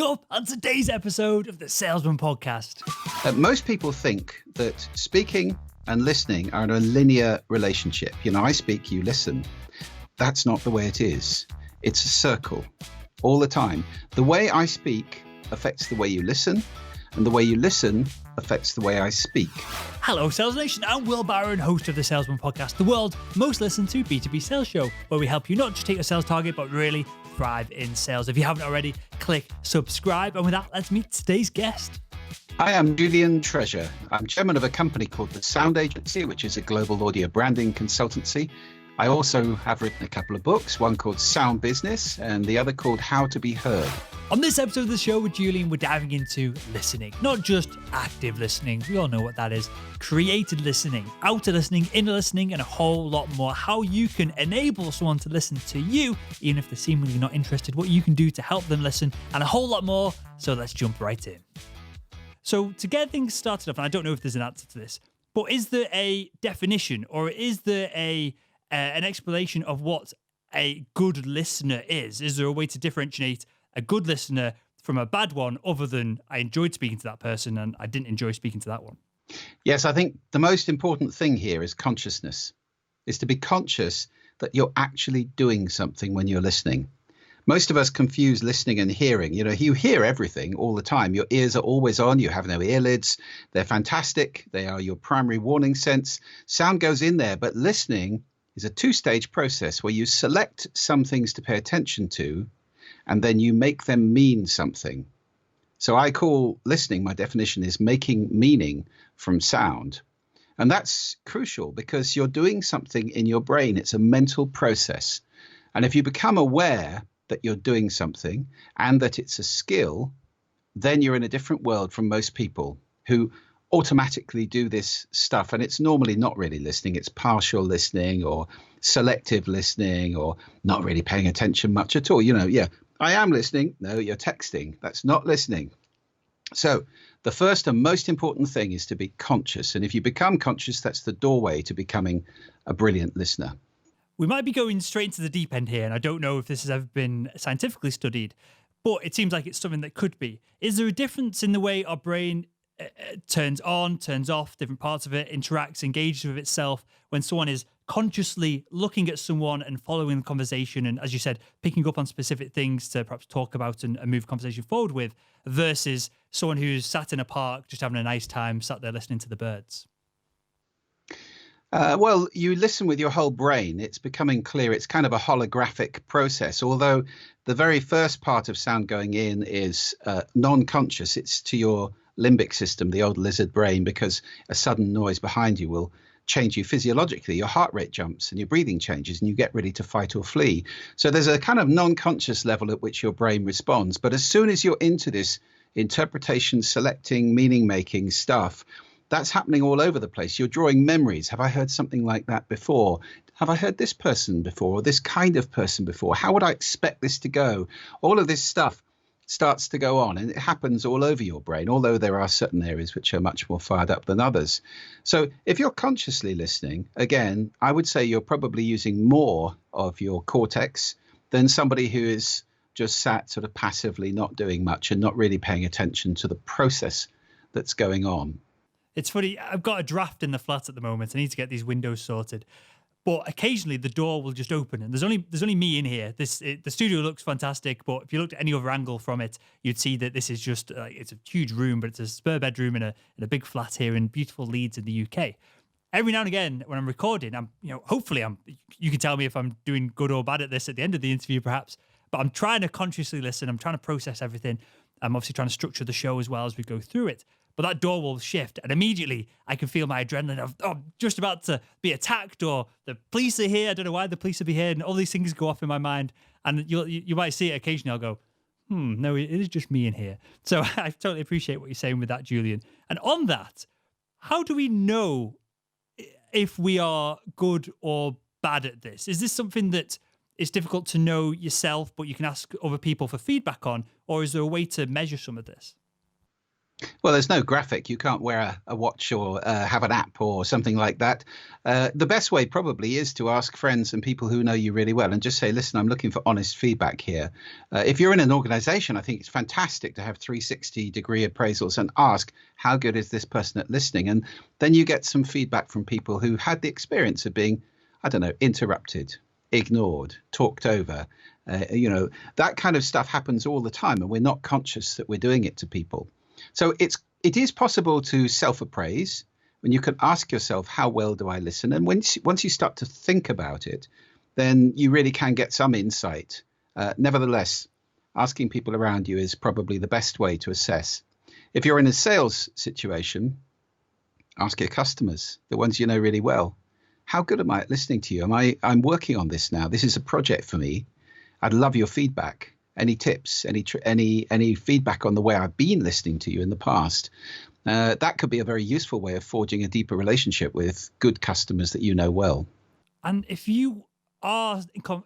up on today's episode of the Salesman Podcast. Most people think that speaking and listening are in a linear relationship. You know, I speak, you listen. That's not the way it is. It's a circle all the time. The way I speak affects the way you listen, and the way you listen affects the way I speak. Hello, Sales Nation. I'm Will Barron, host of the Salesman Podcast, the world's most listened to B2B sales show, where we help you not just hit your sales target, but really thrive in sales. If you haven't already, click subscribe. And with that, let's meet today's guest. I am Julian Treasure. I'm chairman of a company called The Sound Agency, which is a global audio branding consultancy. I also have written a couple of books, one called Sound Business and the other called How to Be Heard. On this episode of the show with Julian, we're diving into listening, not just active listening. We all know what that is. Created listening, outer listening, inner listening, and a whole lot more. How you can enable someone to listen to you, even if they're seemingly not interested, what you can do to help them listen, and a whole lot more. So let's jump right in. So to get things started off, and I don't know if there's an answer to this, but is there a definition or is there an explanation of what a good listener is? Is there a way to differentiate a good listener from a bad one, other than I enjoyed speaking to that person and I didn't enjoy speaking to that one? Yes, I think the most important thing here is consciousness, is to be conscious that you're actually doing something when you're listening. Most of us confuse listening and hearing. You know, you hear everything all the time. Your ears are always on. You have no earlids. They're fantastic. They are your primary warning sense. Sound goes in there, but listening is a two-stage process where you select some things to pay attention to, and then you make them mean something. So I call listening, my definition is making meaning from sound. And that's crucial because you're doing something in your brain. It's a mental process. And if you become aware that you're doing something and that it's a skill, then you're in a different world from most people who automatically do this stuff. And it's normally not really listening. It's partial listening or selective listening or not really paying attention much at all. You know, yeah, I am listening. No, you're texting. That's not listening. So the first and most important thing is to be conscious. And if you become conscious, that's the doorway to becoming a brilliant listener. We might be going straight into the deep end here, and I don't know if this has ever been scientifically studied, but it seems like it's something that could be. Is there a difference in the way our brain turns on, turns off, different parts of it, interacts, engages with itself when someone is consciously looking at someone and following the conversation and, as you said, picking up on specific things to perhaps talk about and move conversation forward with, versus someone who's sat in a park just having a nice time, sat there listening to the birds? Well, you listen with your whole brain. It's becoming clear. It's kind of a holographic process, although the very first part of sound going in is non-conscious. It's to your limbic system, the old lizard brain, because a sudden noise behind you will change you physiologically. Your heart rate jumps and your breathing changes and you get ready to fight or flee. So there's a kind of non-conscious level at which your brain responds. But as soon as you're into this interpretation, selecting, meaning making stuff, that's happening all over the place. You're drawing memories. Have I heard something like that before? Have I heard this person before? Or this kind of person before? How would I expect this to go? All of this stuff starts to go on, and it happens all over your brain, although there are certain areas which are much more fired up than others. So if you're consciously listening, again, I would say you're probably using more of your cortex than somebody who is just sat sort of passively not doing much and not really paying attention to the process that's going on. It's funny, I've got a draft in the flat at the moment. I need to get these windows sorted. But occasionally the door will just open, and there's only me in here. The studio looks fantastic, but if you looked at any other angle from it, you'd see that this is just it's a huge room, but it's a spare bedroom in a big flat here in beautiful Leeds in the UK. Every now and again, when I'm recording, hopefully you can tell me if I'm doing good or bad at this at the end of the interview, perhaps. But I'm trying to consciously listen. I'm trying to process everything. I'm obviously trying to structure the show as well as we go through it. But that door will shift, and immediately I can feel my adrenaline of, I'm just about to be attacked, or the police are here. I don't know why the police will be here, and all these things go off in my mind. And you might see it occasionally. I'll go, no, it is just me in here. So I totally appreciate what you're saying with that, Julian. And on that, how do we know if we are good or bad at this? Is this something that is difficult to know yourself, but you can ask other people for feedback on, or is there a way to measure some of this? Well, there's no graphic. You can't wear a watch or have an app or something like that. The best way probably is to ask friends and people who know you really well and just say, listen, I'm looking for honest feedback here. If you're in an organization, I think it's fantastic to have 360-degree appraisals and ask, how good is this person at listening? And then you get some feedback from people who had the experience of being, I don't know, interrupted, ignored, talked over. That kind of stuff happens all the time, and we're not conscious that we're doing it to people. So it is possible to self-appraise when you can ask yourself, how well do I listen? And once you start to think about it, then you really can get some insight. Nevertheless, asking people around you is probably the best way to assess. If you're in a sales situation, ask your customers, the ones you know really well. How good am I at listening to you? I'm working on this now. This is a project for me. I'd love your feedback. Any tips, any feedback on the way I've been listening to you in the past? That could be a very useful way of forging a deeper relationship with good customers that you know well. And if you are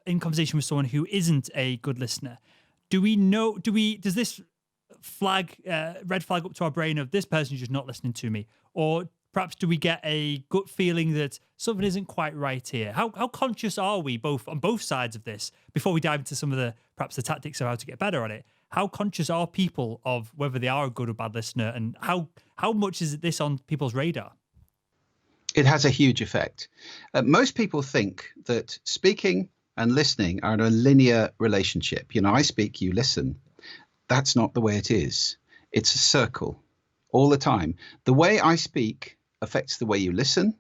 in conversation with someone who isn't a good listener, does this red flag up to our brain of this person's just not listening to me? Or perhaps do we get a gut feeling that something isn't quite right here? How conscious are we on both sides of this before we dive into some of the tactics of how to get better on it? How conscious are people of whether they are a good or bad listener, and how much is this on people's radar? It has a huge effect. Most people think that speaking and listening are in a linear relationship. I speak, you listen. That's not the way it is. It's a circle all the time. The way I speak affects the way you listen,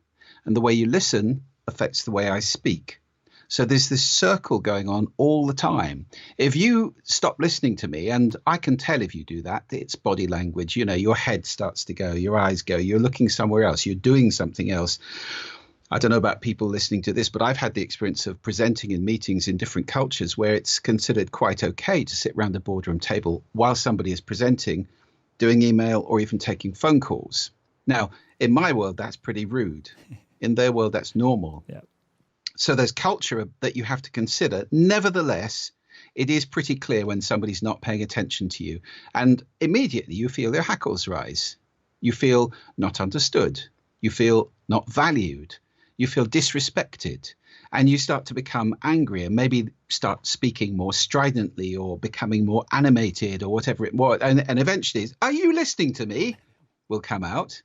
and the way you listen affects the way I speak. So there's this circle going on all the time. If you stop listening to me, and I can tell if you do that, it's body language. Your head starts to go, your eyes go, you're looking somewhere else, you're doing something else. I don't know about people listening to this, but I've had the experience of presenting in meetings in different cultures where it's considered quite okay to sit around a boardroom table while somebody is presenting, doing email, or even taking phone calls. Now, in my world, that's pretty rude. In their world, that's normal. Yeah. So there's culture that you have to consider. Nevertheless, it is pretty clear when somebody's not paying attention to you. And immediately you feel your hackles rise. You feel not understood. You feel not valued. You feel disrespected. And you start to become angry and maybe start speaking more stridently or becoming more animated or whatever it was. And eventually, are you listening to me? Will come out.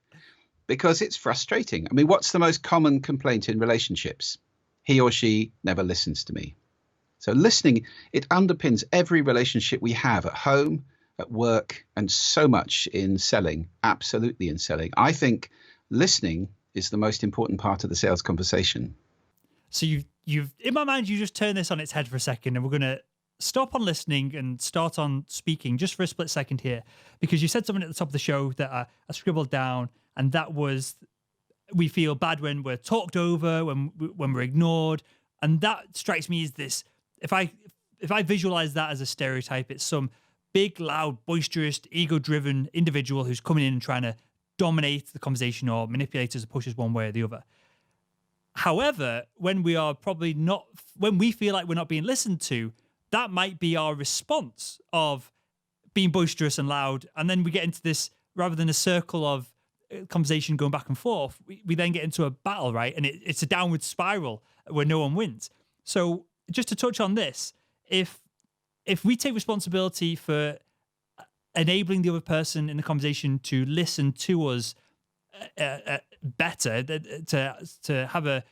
Because it's frustrating. I mean, what's the most common complaint in relationships? He or she never listens to me. So listening, it underpins every relationship we have at home, at work, and so much in selling, absolutely in selling. I think listening is the most important part of the sales conversation. So you've in my mind, you just turn this on its head for a second, and we're going to stop on listening and start on speaking just for a split second here, because you said something at the top of the show that I scribbled down. And that was, we feel bad when we're talked over, when we're ignored. And that strikes me as this, if I visualize that as a stereotype, it's some big, loud, boisterous, ego-driven individual who's coming in and trying to dominate the conversation or manipulate us or push us one way or the other. However, when we feel like we're not being listened to, that might be our response of being boisterous and loud. And then we get into this, rather than a circle of conversation going back and forth, we then get into a battle, right? And it's a downward spiral where no one wins. So just to touch on this, if we take responsibility for enabling the other person in the conversation to listen to us better, if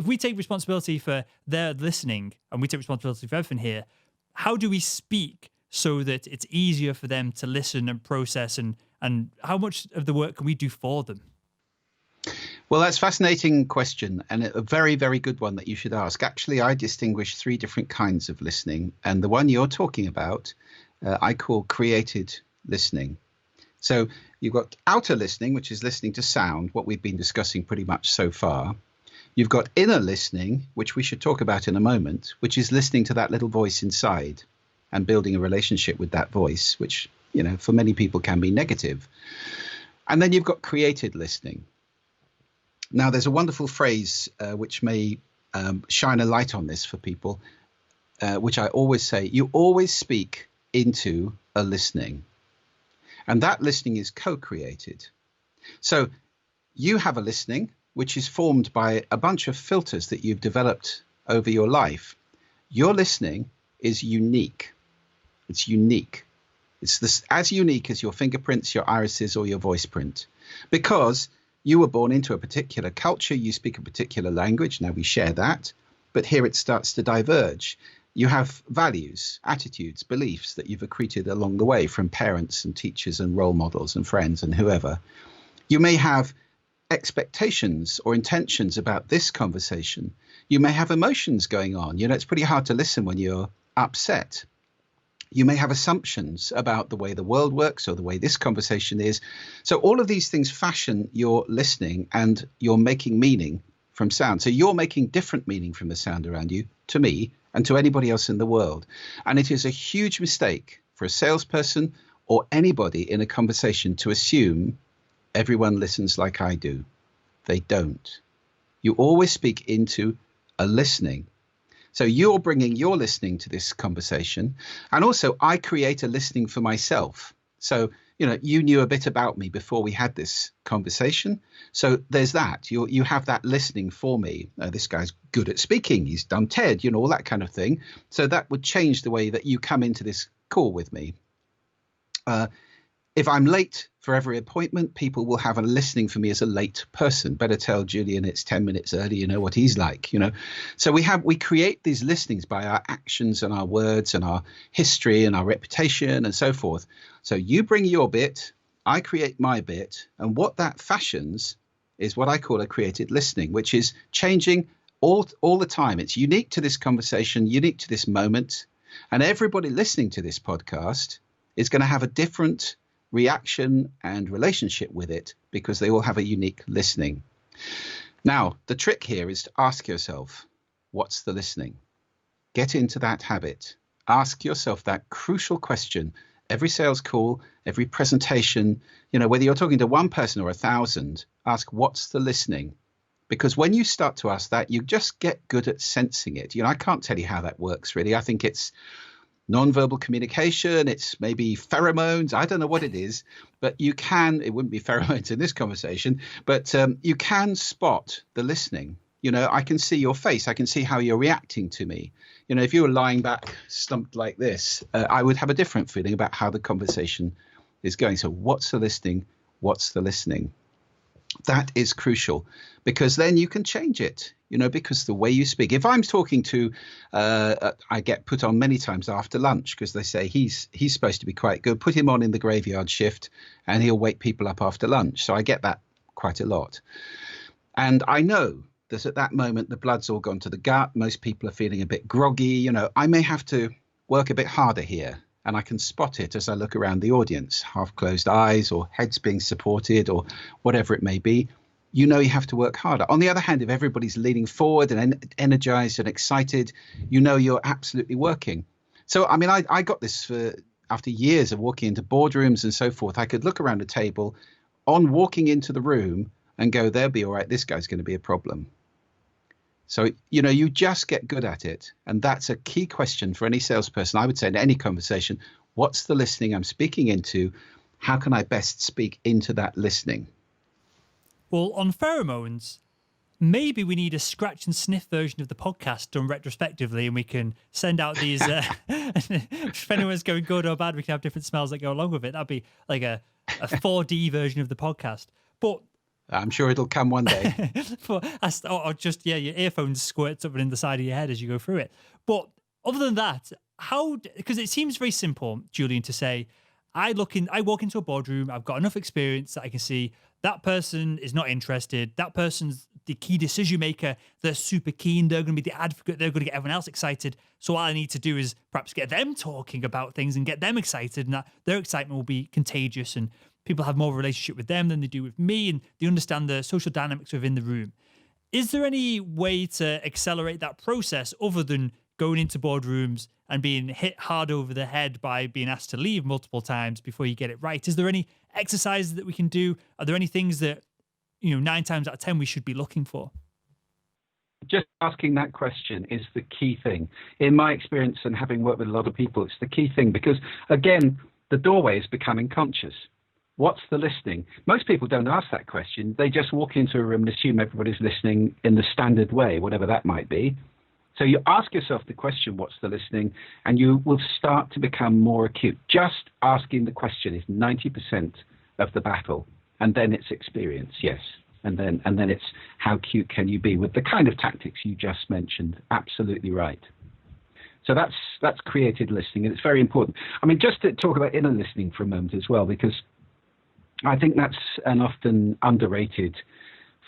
we take responsibility for their listening and we take responsibility for everything here, how do we speak so that it's easier for them to listen and process, and how much of the work can we do for them? Well, that's a fascinating question, and a very, very good one that you should ask. Actually, I distinguish 3 different kinds of listening, and the one you're talking about, I call created listening. So you've got outer listening, which is listening to sound, what we've been discussing pretty much so far. You've got inner listening, which we should talk about in a moment, which is listening to that little voice inside and building a relationship with that voice, which, for many people can be negative. And then you've got created listening. Now, there's a wonderful phrase which may shine a light on this for people, which I always say, you always speak into a listening. And that listening is co-created. So you have a listening which is formed by a bunch of filters that you've developed over your life. Your listening is unique. It's unique. It's as unique as your fingerprints, your irises, or your voice print, because you were born into a particular culture. You speak a particular language. Now we share that, but here it starts to diverge. You have values, attitudes, beliefs that you've accreted along the way from parents and teachers and role models and friends and whoever. You may have expectations or intentions about this conversation. You may have emotions going on. It's pretty hard to listen when you're upset. You may have assumptions about the way the world works or the way this conversation is. So all of these things fashion your listening, and you're making meaning from sound. So you're making different meaning from the sound around you, to me, and to anybody else in the world. And it is a huge mistake for a salesperson or anybody in a conversation to assume everyone listens like I do. They don't. You always speak into a listening. So you're bringing your listening to this conversation. And also I create a listening for myself. So, you knew a bit about me before we had this conversation. So there's that. You have that listening for me. This guy's good at speaking. He's done TED, all that kind of thing. So that would change the way that you come into this call with me. If I'm late for every appointment, people will have a listening for me as a late person. Better tell Julian it's 10 minutes early, you know what he's like, So we create these listenings by our actions and our words and our history and our reputation and so forth. So you bring your bit, I create my bit, and what that fashions is what I call a created listening, which is changing all the time. It's unique to this conversation, unique to this moment, and everybody listening to this podcast is going to have a different reaction and relationship with it because they all have a unique listening. Now, the trick here is to ask yourself, what's the listening? Get into that habit. Ask yourself that crucial question. Every sales call, every presentation, whether you're talking to one person or 1,000, ask what's the listening? Because when you start to ask that, you just get good at sensing it. I can't tell you how that works, really. I think it's nonverbal communication, it's maybe pheromones, I don't know what it is, but it wouldn't be pheromones in this conversation, but you can spot the listening. I can see your face, I can see how you're reacting to me. If you were lying back slumped like this, I would have a different feeling about how the conversation is going. So what's the listening? What's the listening? That is crucial, because then you can change it, because the way you speak, if I'm talking to, I get put on many times after lunch because they say he's supposed to be quite good. Put him on in the graveyard shift and he'll wake people up after lunch. So I get that quite a lot. And I know that at that moment, the blood's all gone to the gut. Most people are feeling a bit groggy. I may have to work a bit harder here. And I can spot it as I look around the audience, half closed eyes or heads being supported or whatever it may be. You have to work harder. On the other hand, if everybody's leaning forward and energized and excited, you're absolutely working. So, I got this after years of walking into boardrooms and so forth. I could look around a table on walking into the room and go, they'll be all right. This guy's going to be a problem. So, you just get good at it. And that's a key question for any salesperson. I would say in any conversation, what's the listening I'm speaking into? How can I best speak into that listening? Well, on pheromones, maybe we need a scratch and sniff version of the podcast done retrospectively, and we can send out these, if anyone's going good or bad, we can have different smells that go along with it. That'd be like a 4D version of the podcast. But I'm sure it'll come one day. or just, your earphones squirt something in the side of your head as you go through it. But other than that, because it seems very simple, Julian, to say, I walk into a boardroom, I've got enough experience that I can see that person is not interested. That person's the key decision maker. They're super keen. They're going to be the advocate. They're going to get everyone else excited. So all I need to do is perhaps get them talking about things and get them excited, and that their excitement will be contagious, and people have more of a relationship with them than they do with me, and they understand the social dynamics within the room. Is there any way to accelerate that process other than going into boardrooms and being hit hard over the head by being asked to leave multiple times before you get it right? Is there any exercises that we can do? Are there any things that, 9 times out of 10 we should be looking for? Just asking that question is the key thing. In my experience and having worked with a lot of people, it's the key thing because, again, the doorway is becoming conscious. What's the listening? Most people don't ask that question. They just walk into a room and assume everybody's listening in the standard way, whatever that might be. So you ask yourself the question, what's the listening? And you will start to become more acute. Just asking the question is 90% of the battle. And then it's experience, yes. And then it's how cute can you be with the kind of tactics you just mentioned. Absolutely right. So that's created listening, and it's very important. I mean, just to talk about inner listening for a moment as well, because I think that's an often underrated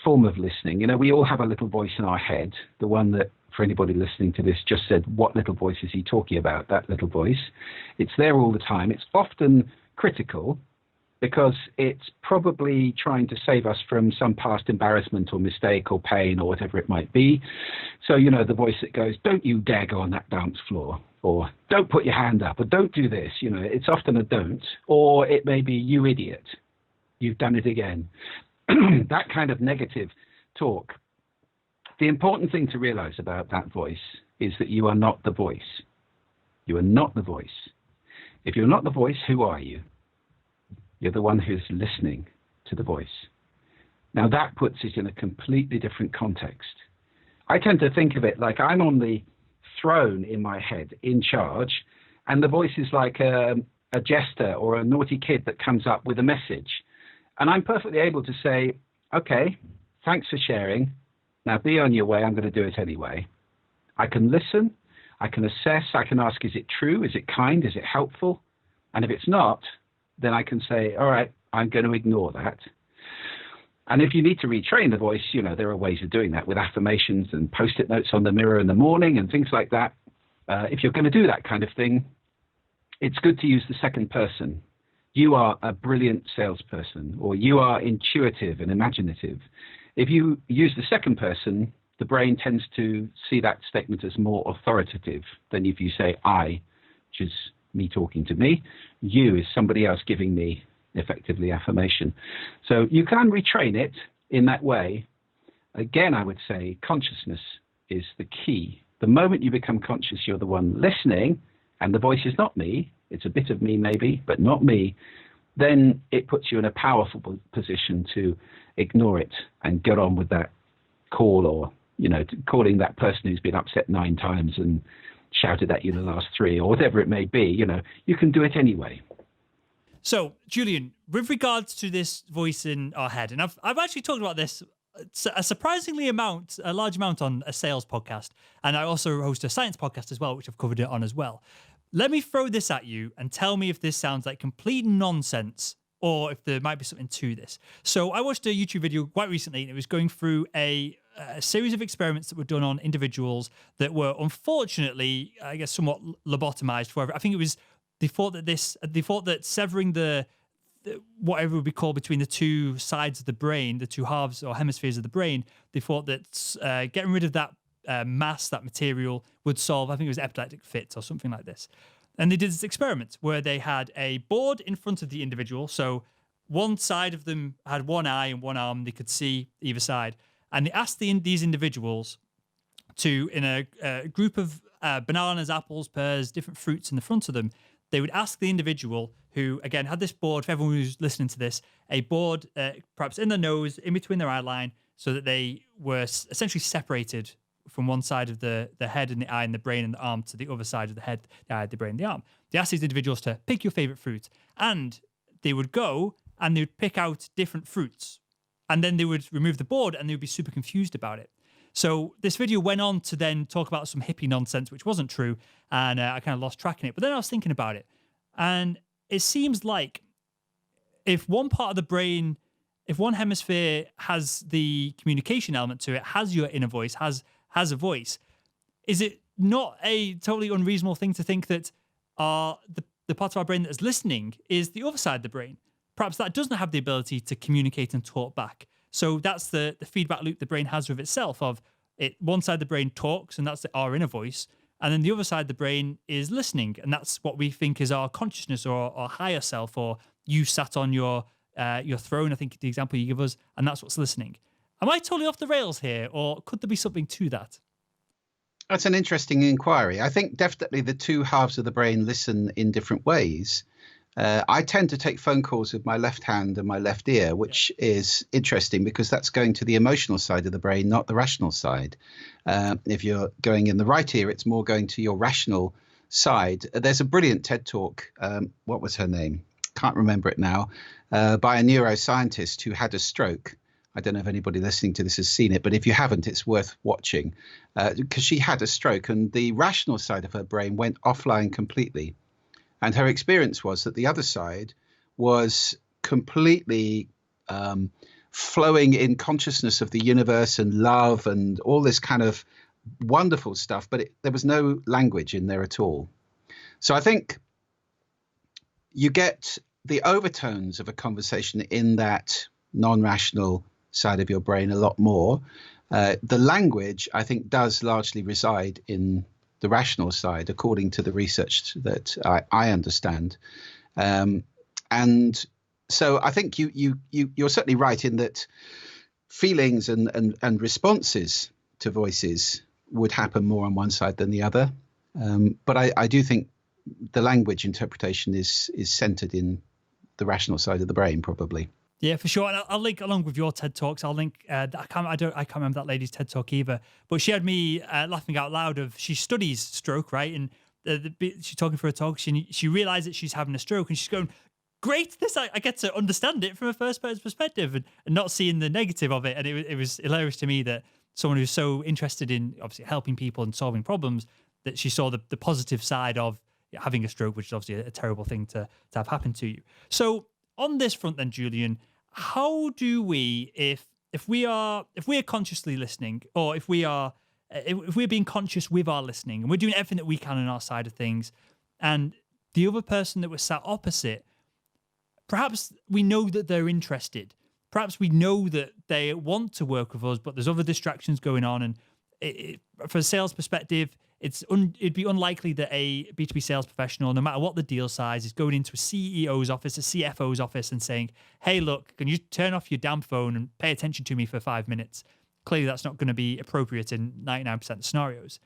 form of listening. You know, we all have a little voice in our head, the one that, for anybody listening to this, just said, what little voice is he talking about? That little voice. It's there all the time. It's often critical because it's probably trying to save us from some past embarrassment or mistake or pain or whatever it might be. So, you know, the voice that goes, don't you dare go on that dance floor, or don't put your hand up, or don't do this. You know, it's often a don't, or it may be, you idiot, you've done it again. That kind of negative talk. The important thing to realize about that voice is that you are not the voice. You are not the voice. If you're not the voice, who are you? You're the one who's listening to the voice. Now that puts it in a completely different context. I tend to think of it like I'm on the throne in my head, in charge, and the voice is like a jester or a naughty kid that comes up with a message. And I'm perfectly able to say, okay, thanks for sharing. Now be on your way. I'm going to do it anyway. I can listen. I can assess. I can ask, is it true? Is it kind? Is it helpful? And if it's not, then I can say, all right, I'm going to ignore that. And if you need to retrain the voice, you know, there are ways of doing that with affirmations and post-it notes on the mirror in the morning and things like that. If you're going to do that kind of thing, it's good to use the second person. You are a brilliant salesperson, or you are intuitive and imaginative. If you use the second person, the brain tends to see that statement as more authoritative than if you say I, which is me talking to me. You is somebody else giving me effectively affirmation. So you can retrain it in that way. Again, I would say consciousness is the key. The moment you become conscious, you're the one listening, and the voice is not me. It's a bit of me maybe, but not me. Then it puts you in a powerful position to ignore it and get on with that call, or, you know, calling that person who's been upset 9 times and shouted at you the last 3, or whatever it may be. You know, you can do it anyway. So, Julian, with regards to this voice in our head, and I've actually talked about this a large amount on a sales podcast, and I also host a science podcast as well, which I've covered it on as well. Let me throw this at you and tell me if this sounds like complete nonsense or if there might be something to this. So I watched a YouTube video quite recently, and it was going through a series of experiments that were done on individuals that were unfortunately, I guess, somewhat lobotomized. However, I think it was they thought that severing the whatever would be called between the two sides of the brain, the two halves or hemispheres of the brain, they thought that getting rid of that mass, that material, would solve, I think it was epileptic fits or something like this. And they did this experiment where they had a board in front of the individual. So one side of them had one eye and one arm. They could see either side. And they asked these individuals to, in a group of bananas, apples, pears, different fruits in the front of them, they would ask the individual who, again, had this board, for everyone who's listening to this, a board perhaps in their nose, in between their eye line, so that they were essentially separated from one side of the head and the eye and the brain and the arm to the other side of the head, the eye, the brain, and the arm. They asked these individuals to pick your favorite fruit, and they would go and they would pick out different fruits, and then they would remove the board and they would be super confused about it. So this video went on to then talk about some hippie nonsense, which wasn't true, and I kind of lost track in it. But then I was thinking about it, and it seems like if one part of the brain, if one hemisphere has the communication element to it, has your inner voice, has a voice, is it not a totally unreasonable thing to think that the part of our brain that is listening is the other side of the brain? Perhaps that doesn't have the ability to communicate and talk back. So that's the feedback loop the brain has with itself of it. One side of the brain talks, and that's our inner voice. And then the other side of the brain is listening. And that's what we think is our consciousness or our higher self, or you sat on your throne, I think the example you give us, and that's what's listening. Am I totally off the rails here, or could there be something to that? That's an interesting inquiry. I think definitely the two halves of the brain listen in different ways. I tend to take phone calls with my left hand and my left ear, which is interesting because that's going to the emotional side of the brain, not the rational side. If you're going in the right ear, it's more going to your rational side. There's a brilliant TED talk. What was her name? Can't remember it now. By a neuroscientist who had a stroke. I don't know if anybody listening to this has seen it, but if you haven't, it's worth watching because she had a stroke and the rational side of her brain went offline completely. And her experience was that the other side was completely flowing in consciousness of the universe and love and all this kind of wonderful stuff, but there was no language in there at all. So I think you get the overtones of a conversation in that non-rational side of your brain a lot more. The language, I think, does largely reside in the rational side, according to the research that I understand. And so I think you're certainly right in that feelings and responses to voices would happen more on one side than the other. But I do think the language interpretation is centered in the rational side of the brain, probably. Yeah, for sure. And I'll link along with your TED Talks. I'll link. I can't remember that lady's TED Talk either. But she had me laughing out loud. She studies stroke, right? And she's talking for a talk. She realized that she's having a stroke, and she's going, "Great! I get to understand it from a first person perspective, and not seeing the negative of it." And it was hilarious to me that someone who's so interested in obviously helping people and solving problems, that she saw the positive side of having a stroke, which is obviously a terrible thing to have happen to you. So on this front, then, Julian, how do we, if we're consciously listening, or if we're being conscious with our listening, and we're doing everything that we can on our side of things, and the other person that we're sat opposite, perhaps we know that they're interested, perhaps we know that they want to work with us, but there's other distractions going on, and for a sales perspective, it'd be unlikely that a B2B sales professional, no matter what the deal size, is going into a CEO's office, a CFO's office, and saying, "Hey, look, can you turn off your damn phone and pay attention to me for 5 minutes?" Clearly, that's not going to be appropriate in 99% of scenarios.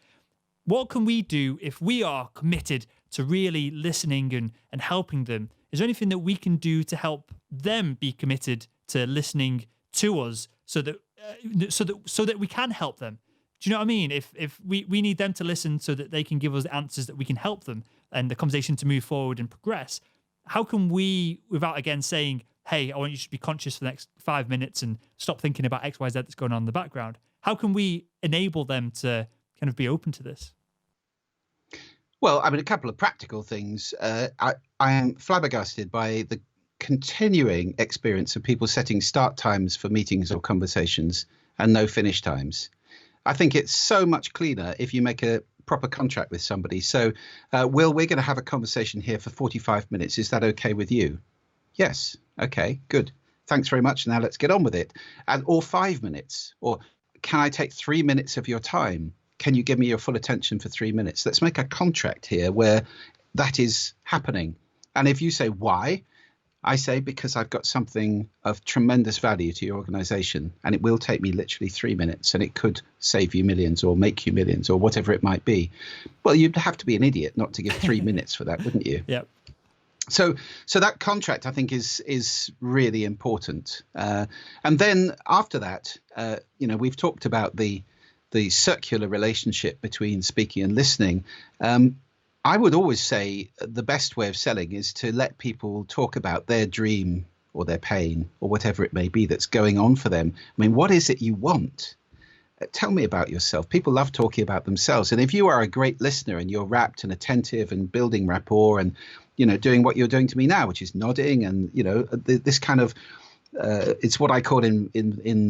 What can we do if we are committed to really listening and helping them? Is there anything that we can do to help them be committed to listening to us, so that we can help them? Do you know what I mean? If we need them to listen so that they can give us answers that we can help them and the conversation to move forward and progress, how can we, without again saying, "Hey, I want you to be conscious for the next 5 minutes and stop thinking about X, Y, Z that's going on in the background," how can we enable them to kind of be open to this? Well, I mean, a couple of practical things. I am flabbergasted by the continuing experience of people setting start times for meetings or conversations and no finish times. I think it's so much cleaner if you make a proper contract with somebody. So, Will, we're going to have a conversation here for 45 minutes. Is that okay with you? Yes. Okay, good. Thanks very much. Now let's get on with it. Or 5 minutes. Or can I take 3 minutes of your time? Can you give me your full attention for 3 minutes? Let's make a contract here where that is happening. And if you say, why? I say, because I've got something of tremendous value to your organization, and it will take me literally 3 minutes, and it could save you millions or make you millions or whatever it might be. Well, you'd have to be an idiot not to give 3 minutes for that, wouldn't you? Yeah. So that contract, I think, is really important. And then after that, we've talked about the circular relationship between speaking and listening. I would always say the best way of selling is to let people talk about their dream or their pain or whatever it may be that's going on for them. I mean, what is it you want? Tell me about yourself. People love talking about themselves. And if you are a great listener and you're rapt and attentive and building rapport and, doing what you're doing to me now, which is nodding and, this kind of, it's what I call in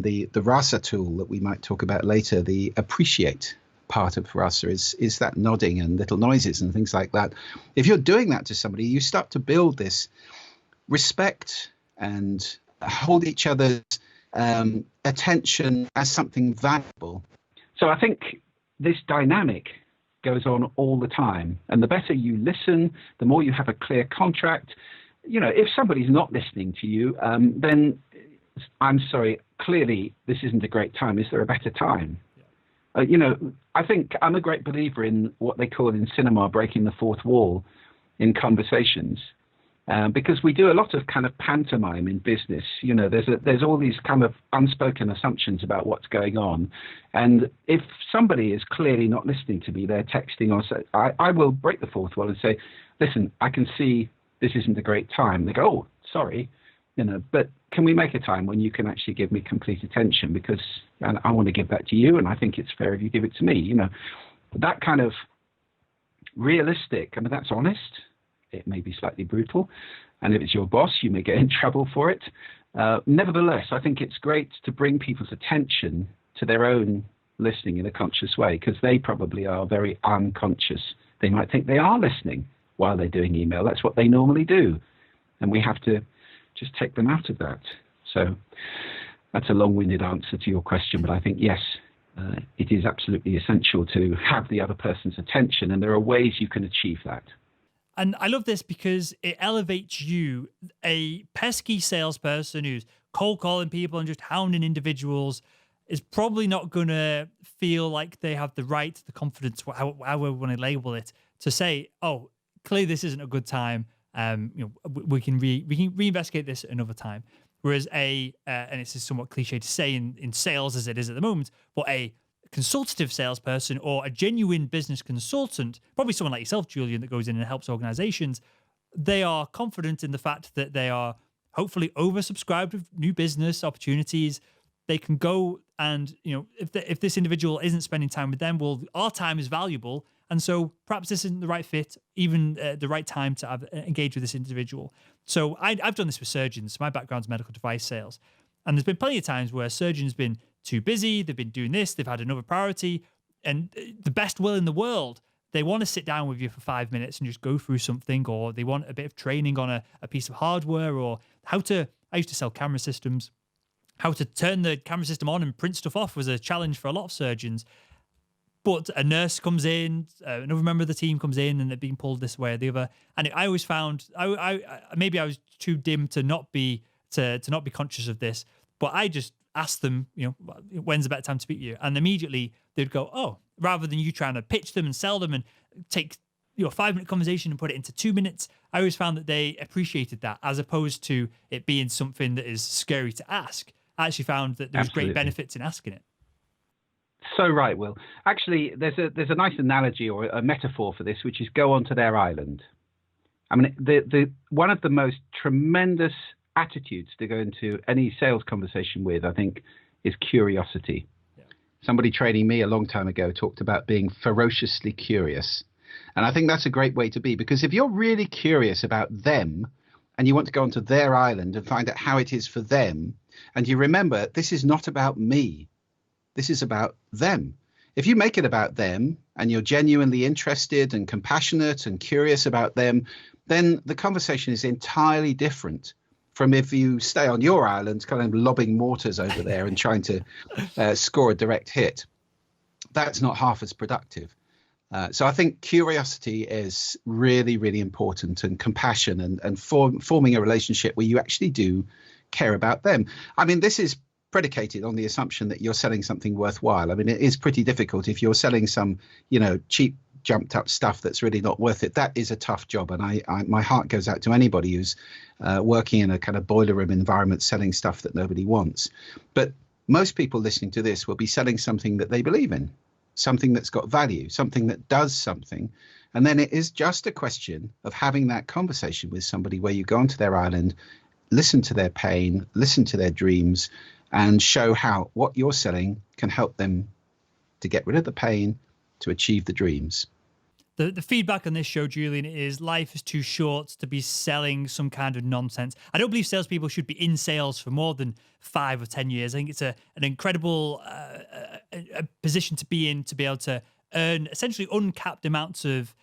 the RASA tool that we might talk about later, the appreciate part of RASA is that nodding and little noises and things like that. If you're doing that to somebody, you start to build this respect and hold each other's attention as something valuable. So I think this dynamic goes on all the time. And the better you listen, the more you have a clear contract. If somebody's not listening to you, then I'm sorry, clearly this isn't a great time. Is there a better time? I think I'm a great believer in what they call in cinema breaking the fourth wall in conversations. Because we do a lot of kind of pantomime in business. You know, there's all these kind of unspoken assumptions about what's going on. And if somebody is clearly not listening to me, they're texting or say, I will break the fourth wall and say, listen, I can see this isn't a great time. They go, oh, sorry, you know, but can we make a time when you can actually give me complete attention? Because I want to give that to you, and I think it's fair if you give it to me. You know, that kind of realistic, I mean, that's honest. It may be slightly brutal, and if it's your boss, you may get in trouble for it. Nevertheless, I think it's great to bring people's attention to their own listening in a conscious way, because they probably are very unconscious. They might think they are listening while they're doing email. That's what they normally do, and we have to just take them out of that. So that's a long-winded answer to your question, but I think, yes, it is absolutely essential to have the other person's attention, and there are ways you can achieve that. And I love this because it elevates you, a pesky salesperson who's cold calling people and just hounding individuals, is probably not going to feel like they have the right, the confidence, however we want to label it, to say, oh, clearly this isn't a good time. We can reinvestigate this another time. Whereas and it's somewhat cliche to say in sales as it is at the moment, but a consultative salesperson or a genuine business consultant, probably someone like yourself, Julian, that goes in and helps organizations, they are confident in the fact that they are hopefully oversubscribed with new business opportunities. They can go and, if this individual isn't spending time with them, well, our time is valuable. And so perhaps this isn't the right fit, even the right time to engage with this individual. So I've done this with surgeons. My background's medical device sales. And there's been plenty of times where surgeons been too busy, they've been doing this, they've had another priority, and the best will in the world, they want to sit down with you for 5 minutes and just go through something, or they want a bit of training on a piece of hardware, or I used to sell camera systems. How to turn the camera system on and print stuff off was a challenge for a lot of surgeons. But a nurse comes in, another member of the team comes in, and they're being pulled this way or the other. And I always found, maybe I was too dim to not be conscious of this. But I just asked them, when's the better time to speak to you? And immediately they'd go, oh, rather than you trying to pitch them and sell them and take a 5-minute conversation and put it into 2 minutes, I always found that they appreciated that, as opposed to it being something that is scary to ask. I actually found that there's great benefits in asking it. So right, Will. Actually, there's a nice analogy or a metaphor for this, which is go onto their island. I mean, the one of the most tremendous attitudes to go into any sales conversation with, I think, is curiosity. Yeah. Somebody training me a long time ago talked about being ferociously curious. And I think that's a great way to be, because if you're really curious about them and you want to go onto their island and find out how it is for them, and you remember, this is not about me. This is about them. If you make it about them and you're genuinely interested and compassionate and curious about them, then the conversation is entirely different from if you stay on your island kind of lobbing mortars over there and trying to score a direct hit. That's not half as productive. So I think curiosity is really, really important, and compassion and forming a relationship where you actually do care about them. I mean, this is predicated on the assumption that you're selling something worthwhile. I mean, it is pretty difficult if you're selling some, cheap, jumped up stuff that's really not worth it. That is a tough job. And I my heart goes out to anybody who's working in a kind of boiler room environment, selling stuff that nobody wants. But most people listening to this will be selling something that they believe in, something that's got value, something that does something. And then it is just a question of having that conversation with somebody where you go onto their island, listen to their pain, listen to their dreams, and show how what you're selling can help them to get rid of the pain, to achieve the dreams. The feedback on this show, Julian, is life is too short to be selling some kind of nonsense. I don't believe salespeople should be in sales for more than 5 or 10 years. I think it's an incredible a position to be in, to be able to earn essentially uncapped amounts of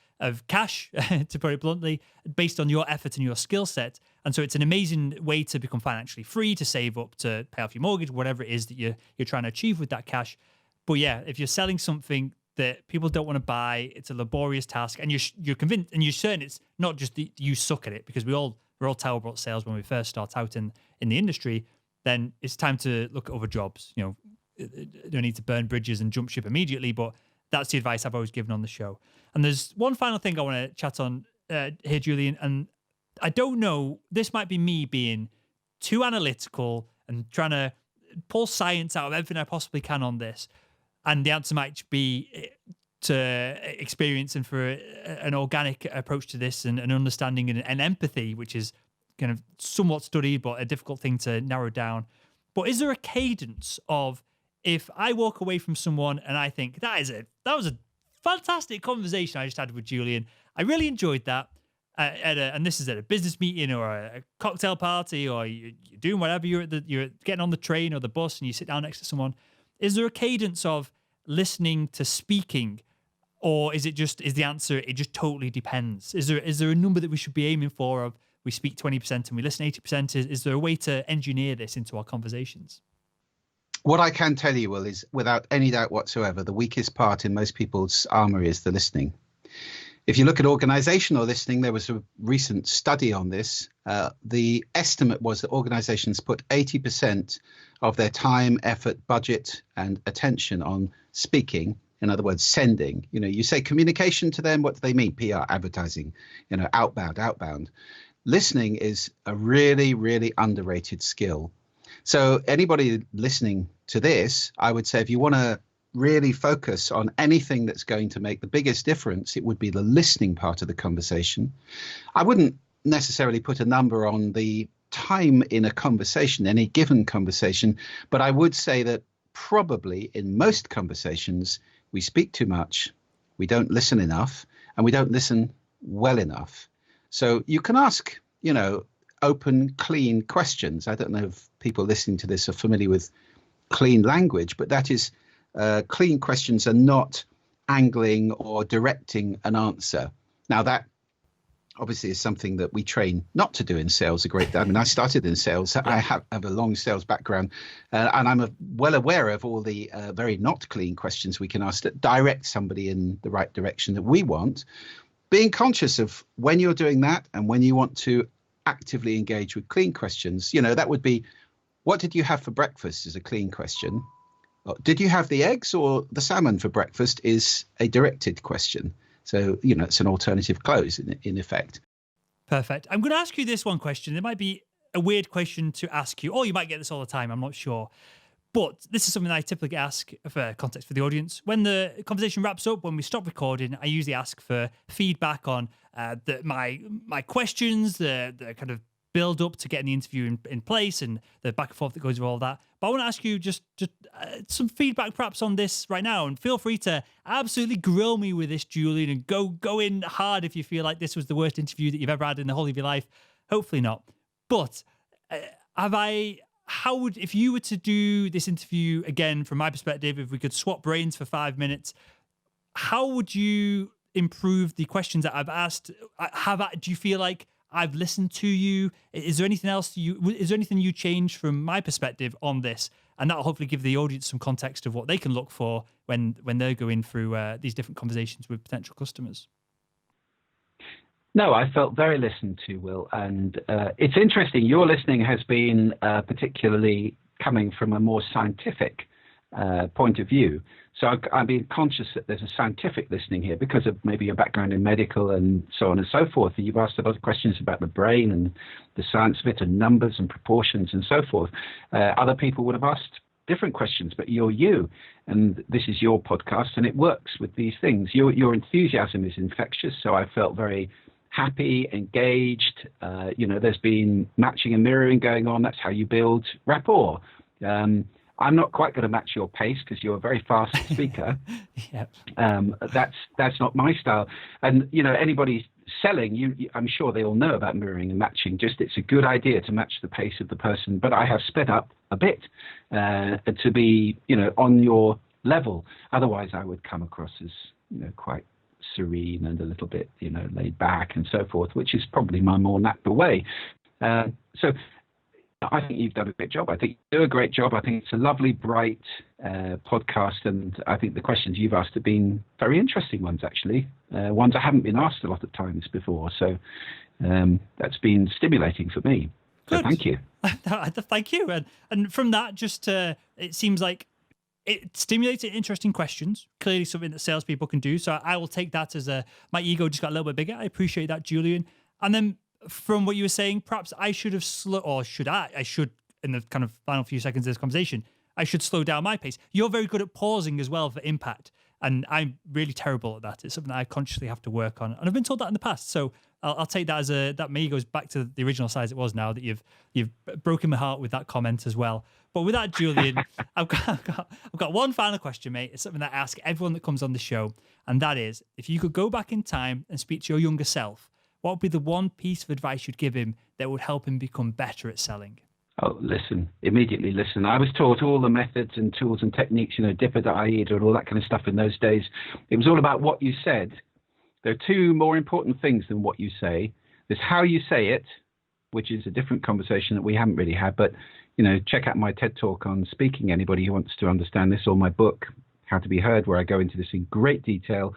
cash, to put it bluntly, based on your effort and your skill set. And so it's an amazing way to become financially free, to save up, to pay off your mortgage, whatever it is that you're trying to achieve with that cash. But yeah, if you're selling something that people don't want to buy, it's a laborious task, and you're convinced, and you're certain it's not just that you suck at it, because we're all terrible at sales when we first start out in the industry, then it's time to look at other jobs. You don't need to burn bridges and jump ship immediately, but that's the advice I've always given on the show. And there's one final thing I want to chat on here, Julian, and I don't know. This might be me being too analytical and trying to pull science out of everything I possibly can on this. And the answer might be to experience and for an organic approach to this and an understanding and empathy, which is kind of somewhat studied, but a difficult thing to narrow down. But is there a cadence of, if I walk away from someone and I think that was a fantastic conversation I just had with Julian, I really enjoyed that, and this is at a business meeting or a cocktail party, or you're doing whatever, you're getting on the train or the bus and you sit down next to someone, is there a cadence of listening to speaking? Or is the answer, it just totally depends? Is there a number that we should be aiming for of we speak 20% and we listen 80%? Is there a way to engineer this into our conversations? What I can tell you, Will, is without any doubt whatsoever, the weakest part in most people's armour is the listening. If you look at organizational listening, there was a recent study on this. The estimate was that organizations put 80% of their time, effort, budget, and attention on speaking. In other words, sending. You say communication to them, what do they mean? PR, advertising, outbound. Listening is a really, really underrated skill. So anybody listening to this, I would say if you want to really focus on anything that's going to make the biggest difference, it would be the listening part of the conversation. I wouldn't necessarily put a number on the time in a conversation, any given conversation, but I would say that probably in most conversations, we speak too much, we don't listen enough, and we don't listen well enough. So you can ask, open, clean questions. I don't know if people listening to this are familiar with clean language, but that is clean questions are not angling or directing an answer. Now, that obviously is something that we train not to do in sales I started in sales. I have a long sales background, and I'm well aware of all the very not clean questions we can ask that direct somebody in the right direction that we want. Being conscious of when you're doing that and when you want to actively engage with clean questions, that would be, what did you have for breakfast is a clean question. Did you have the eggs or the salmon for breakfast is a directed question. So, it's an alternative close in effect. Perfect. I'm going to ask you this one question. It might be a weird question to ask you, or you might get this all the time. I'm not sure. But this is something I typically ask for context for the audience. When the conversation wraps up, when we stop recording, I usually ask for feedback on my questions, the kind of build up to getting the interview in place and the back and forth that goes with all that. But I want to ask you just some feedback perhaps on this right now, and feel free to absolutely grill me with this, Julian, and go in hard if you feel like this was the worst interview that you've ever had in the whole of your life. Hopefully not. But if you were to do this interview again, from my perspective, if we could swap brains for 5 minutes, how would you improve the questions that I've asked? Do you feel like I've listened to you? Is there anything else is there anything you change from my perspective on this? And that'll hopefully give the audience some context of what they can look for when they're going through these different conversations with potential customers. No, I felt very listened to, Will. And it's interesting. Your listening has been particularly coming from a more scientific point of view. So I've been conscious that there's a scientific listening here because of maybe your background in medical and so on and so forth. You've asked a lot of questions about the brain and the science of it and numbers and proportions and so forth. Other people would have asked different questions, but you're you, and this is your podcast, and it works with these things. Your enthusiasm is infectious, so I felt very happy, engaged. There's been matching and mirroring going on. That's how you build rapport. I'm not quite going to match your pace because you're a very fast speaker. Yep. That's not my style. And, anybody selling, I'm sure they all know about mirroring and matching. Just it's a good idea to match the pace of the person. But I have sped up a bit to be, on your level. Otherwise, I would come across as, quite serene and a little bit, laid back and so forth, which is probably my more natural way. So I think you've done a great job. I think you do a great job. I think it's a lovely, bright podcast, and I think the questions you've asked have been very interesting ones, actually. Ones I haven't been asked a lot of times before. So that's been stimulating for me. So Good. Thank you. Thank you. And from that, it seems like it stimulated interesting questions, clearly something that salespeople can do. So I will take that as my ego just got a little bit bigger. I appreciate that, Julian. And then from what you were saying, perhaps I should have I should, in the kind of final few seconds of this conversation, I should slow down my pace. You're very good at pausing as well for impact. And I'm really terrible at that. It's something that I consciously have to work on. And I've been told that in the past. So I'll take that as that maybe goes back to the original size it was now, that you've broken my heart with that comment as well. But with that, Julian, I've got one final question, mate. It's something that I ask everyone that comes on the show. And that is, if you could go back in time and speak to your younger self, what would be the one piece of advice you'd give him that would help him become better at selling? Oh, immediately listen. I was taught all the methods and tools and techniques, dipper.ida and all that kind of stuff in those days. It was all about what you said. There are two more important things than what you say. There's how you say it, which is a different conversation that we haven't really had. But, check out my TED Talk on speaking, anybody who wants to understand this, or my book, How to Be Heard, where I go into this in great detail.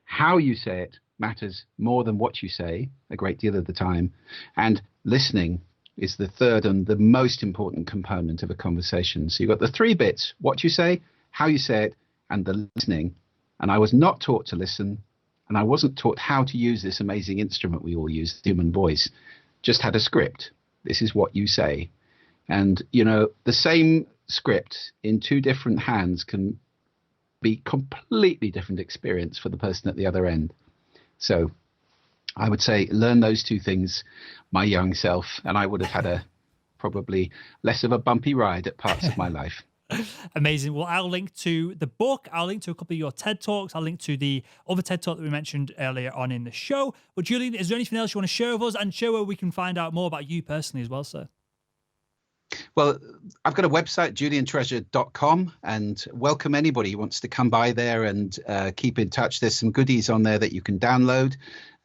How you say it matters more than what you say a great deal of the time. And listening is the third and the most important component of a conversation. So you've got the three bits: what you say, how you say it, and the listening. And I was not taught to listen, and I wasn't taught how to use this amazing instrument we all use, the human voice. Just had a script. This is what you say. And, the same script in two different hands can be completely different experience for the person at the other end. So I would say learn those two things, my young self, and I would have had a probably less of a bumpy ride at parts of my life. Amazing. Well, I'll link to the book. I'll link to a couple of your TED Talks. I'll link to the other TED Talk that we mentioned earlier on in the show. But Julian, is there anything else you want to share with us, and share where we can find out more about you personally as well, sir? Well, I've got a website, juliantreasure.com, and welcome anybody who wants to come by there and keep in touch. There's some goodies on there that you can download.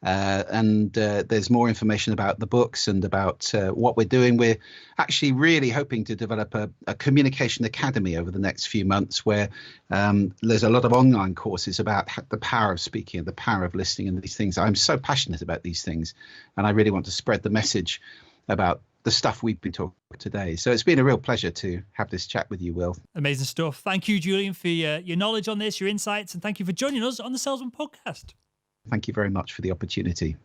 And there's more information about the books and about what we're doing. We're actually really hoping to develop a communication academy over the next few months, where there's a lot of online courses about the power of speaking and the power of listening and these things. I'm so passionate about these things, and I really want to spread the message about the stuff we've been talking about today. So it's been a real pleasure to have this chat with you, Will. Amazing stuff. Thank you, Julian, for your knowledge on this, your insights, and thank you for joining us on the Salesman Podcast. Thank you very much for the opportunity.